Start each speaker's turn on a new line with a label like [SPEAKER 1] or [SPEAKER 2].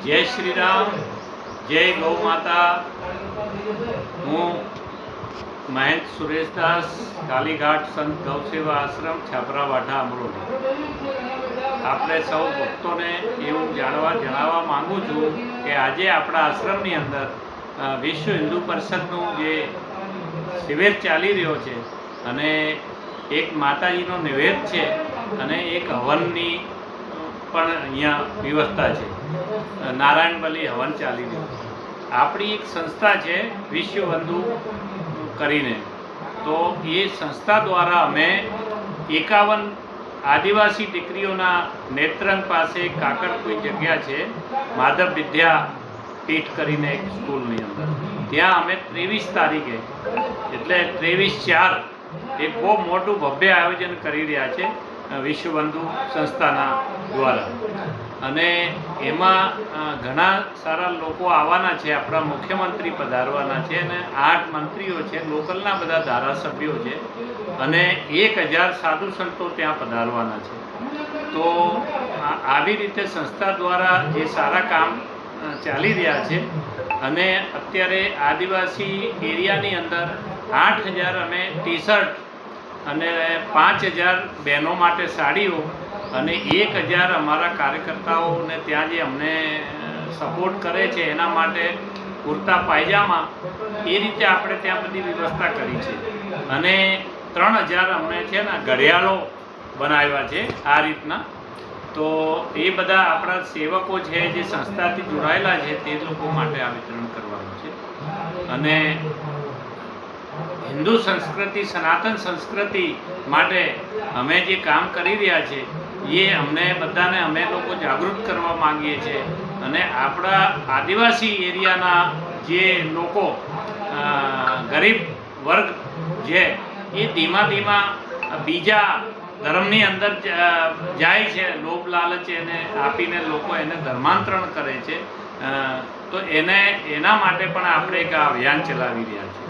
[SPEAKER 1] जय श्री राम, जय गौ माता। हूँ महंत सुरेशदास, कालीघाट संत गौसेवा आश्रम, छापरावाठा, अमरोली। આપણે સૌ ભક્તોને એવું જણાવવા માંગુ છું કે આજે આપણા આશ્રમની અંદર વિશ્વ હિન્દુ પરિષદનું જે શિબિર ચાલી રહ્યો છે અને એક માતાજીનો નિવેદ છે અને એક હવનની પણ અહીંયા વ્યવસ્થા છે। નારાયણ બલી હવન ચાલી રહ્યું છે। આપણી એક સંસ્થા છે વિશ્વ હિન્દુ કરીને, તો એ સંસ્થા દ્વારા અમે 51 આદિવાસી દીકરીઓના નેત્રંગ પાસે કાકડકોઈ જગ્યા છે, માધવ વિદ્યા પીઠ કરીને એક સ્કૂલની અંદર, ત્યાં અમે 23 તારીખે એટલે 23/4 એક બહુ મોટું ભવ્ય આયોજન કરી રહ્યા છે વિશ્વ હિન્દુ સંસ્થાના દ્વારા। અને એમાં ઘણા સારા લોકો આવવાના છે। આપણા મુખ્યમંત્રી પધારવાના છે અને 8 મંત્રીઓ છે, લોકલના બધા ધારાસભ્યો છે અને 1000 સાધુ સંતો ત્યાં પધારવાના છે। તો આવી રીતે સંસ્થા દ્વારા જે સારા કામ ચાલી રહ્યા છે અને અત્યારે આદિવાસી એરિયાની અંદર 8000 અમે ટી-શર્ટ અને 5000 બહેનો માટે સાડીઓ અને 1000 અમારા કાર્યકર્તાઓને ત્યાં જે અમને સપોર્ટ કરે છે એના માટે કુર્તા પાયજામા, એ રીતે આપણે ત્યાં બધી વ્યવસ્થા કરી છે। અને 3000 અમને છે ને ઘડિયાળો બનાવ્યા છે આ રીતના। તો એ બધા આપણા સેવકો છે જે સંસ્થાથી જોડાયેલા છે તે લોકો માટે આ વિતરણ કરવાનું છે। અને હિન્દુ સંસ્કૃતિ, સનાતન સંસ્કૃતિ માટે અમે જે કામ કરી રહ્યા છે એ અમને બધાને અમે લોકો જાગૃત કરવા માંગીએ છીએ। અને આપણા આદિવાસી એરિયાના જે લોકો ગરીબ વર્ગ છે એ ધીમા ધીમા બીજા ધર્મની અંદર જાય છે, લોભ લાલચ એને આપીને લોકો એને ધર્માંતરણ કરે છે। તો એના માટે પણ આપણે એક અભિયાન ચલાવી રહ્યા છીએ।